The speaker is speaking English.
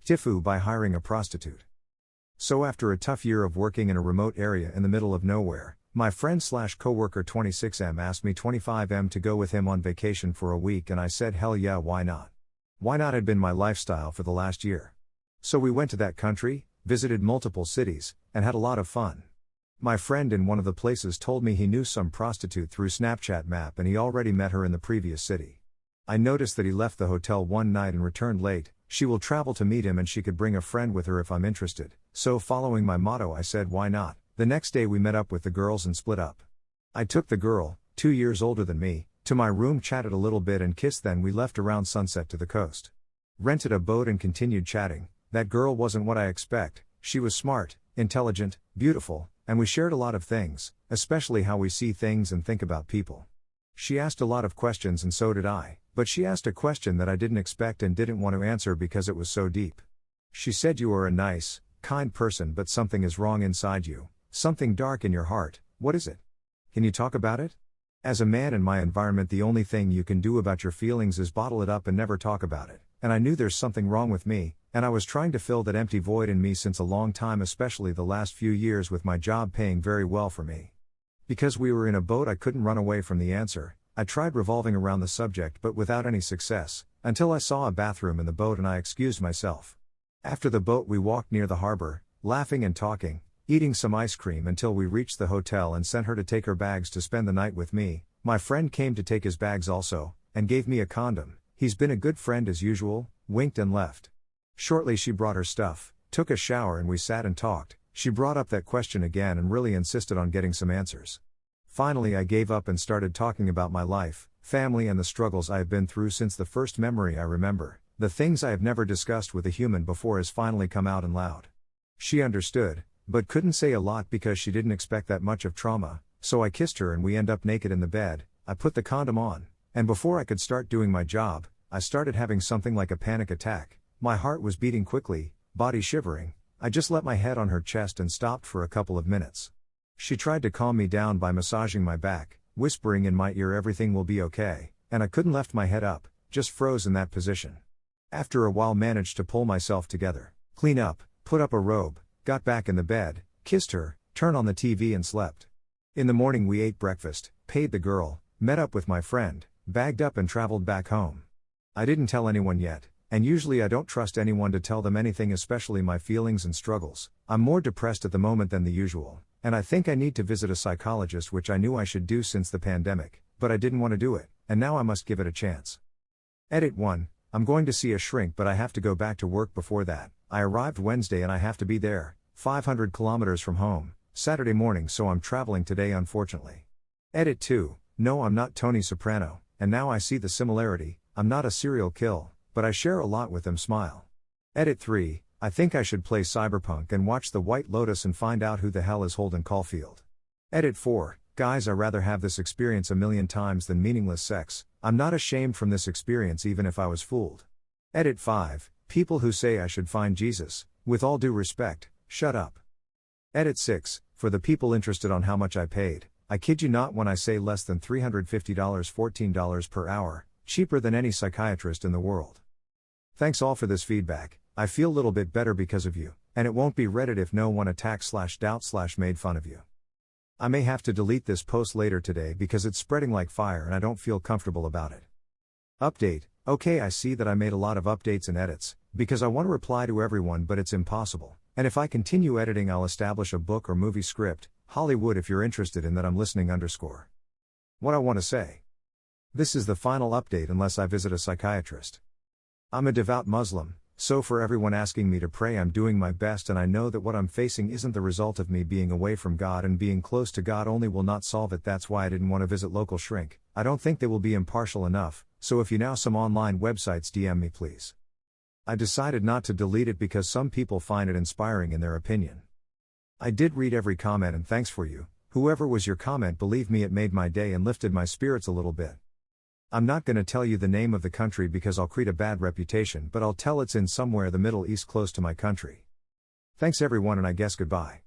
TIFU by hiring a prostitute. So after a tough year of working in a remote area in the middle of nowhere, my friend/coworker 26M asked me 25M to go with him on vacation for a week, and I said hell yeah, why not? Why not had been my lifestyle for the last year. So we went to that country, visited multiple cities, and had a lot of fun. My friend in one of the places told me he knew some prostitute through Snapchat map and he already met her in the previous city. I noticed that he left the hotel one night and returned late. She will travel to meet him and she could bring a friend with her if I'm interested. So following my motto I said why not. The next day we met up with the girls and split up. I took the girl, 2 years older than me, to my room, chatted a little bit and kissed, then we left around sunset to the coast. Rented a boat and continued chatting. That girl wasn't what I expect. She was smart, intelligent, beautiful, and we shared a lot of things, especially how we see things and think about people. She asked a lot of questions and so did I, but she asked a question that I didn't expect and didn't want to answer because it was so deep. She said, "You are a nice, kind person, but something is wrong inside you, something dark in your heart. What is it? Can you talk about it?" As a man in my environment, the only thing you can do about your feelings is bottle it up and never talk about it, and I knew there's something wrong with me, and I was trying to fill that empty void in me since a long time, especially the last few years with my job paying very well for me. Because we were in a boat, I couldn't run away from the answer. I tried revolving around the subject but without any success, until I saw a bathroom in the boat and I excused myself. After the boat we walked near the harbor, laughing and talking, eating some ice cream until we reached the hotel and sent her to take her bags to spend the night with me. My friend came to take his bags also, and gave me a condom. He's been a good friend as usual, winked and left. Shortly she brought her stuff, took a shower and we sat and talked. She brought up that question again and really insisted on getting some answers. Finally I gave up and started talking about my life, family and the struggles I have been through since the first memory I remember. The things I have never discussed with a human before has finally come out and loud. She understood, but couldn't say a lot because she didn't expect that much of trauma, so I kissed her and we end up naked in the bed. I put the condom on, and before I could start doing my job, I started having something like a panic attack. My heart was beating quickly, body shivering. I just let my head on her chest and stopped for a couple of minutes. She tried to calm me down by massaging my back, whispering in my ear everything will be okay, and I couldn't lift my head up, just froze in that position. After a while managed to pull myself together, clean up, put up a robe, got back in the bed, kissed her, turned on the TV and slept. In the morning we ate breakfast, paid the girl, met up with my friend, bagged up and traveled back home. I didn't tell anyone yet, and usually I don't trust anyone to tell them anything, especially my feelings and struggles. I'm more depressed at the moment than the usual, and I think I need to visit a psychologist, which I knew I should do since the pandemic, but I didn't want to do it, and now I must give it a chance. Edit 1. I'm going to see a shrink but I have to go back to work before that. I arrived Wednesday and I have to be there, 500 kilometers from home, Saturday morning, so I'm traveling today unfortunately. Edit 2. No, I'm not Tony Soprano, and now I see the similarity. I'm not a serial kill, but I share a lot with them. Smile. Edit 3. I think I should play Cyberpunk and watch The White Lotus and find out who the hell is Holden Caulfield. Edit 4. Guys, I rather have this experience a million times than meaningless sex. I'm not ashamed from this experience even if I was fooled. Edit 5. People who say I should find Jesus, with all due respect, shut up. Edit 6. For the people interested on how much I paid, I kid you not when I say less than $350, $14 per hour, cheaper than any psychiatrist in the world. Thanks all for this feedback. I feel a little bit better because of you, and it won't be Reddit if no one attacked/doubt/made fun of you. I may have to delete this post later today because it's spreading like fire and I don't feel comfortable about it. Update. Okay, I see that I made a lot of updates and edits, because I want to reply to everyone but it's impossible, and if I continue editing I'll establish a book or movie script. Hollywood if you're interested in that, I'm listening. What I want to say. This is the final update unless I visit a psychiatrist. I'm a devout Muslim, so for everyone asking me to pray, I'm doing my best, and I know that what I'm facing isn't the result of me being away from God, and being close to God only will not solve it. That's why I didn't want to visit local shrink. I don't think they will be impartial enough, so if you know some online websites, DM me please. I decided not to delete it because some people find it inspiring in their opinion. I did read every comment and thanks for you, whoever was your comment. Believe me, it made my day and lifted my spirits a little bit. I'm not gonna tell you the name of the country because I'll create a bad reputation, but I'll tell it's in somewhere the Middle East close to my country. Thanks everyone, and I guess goodbye.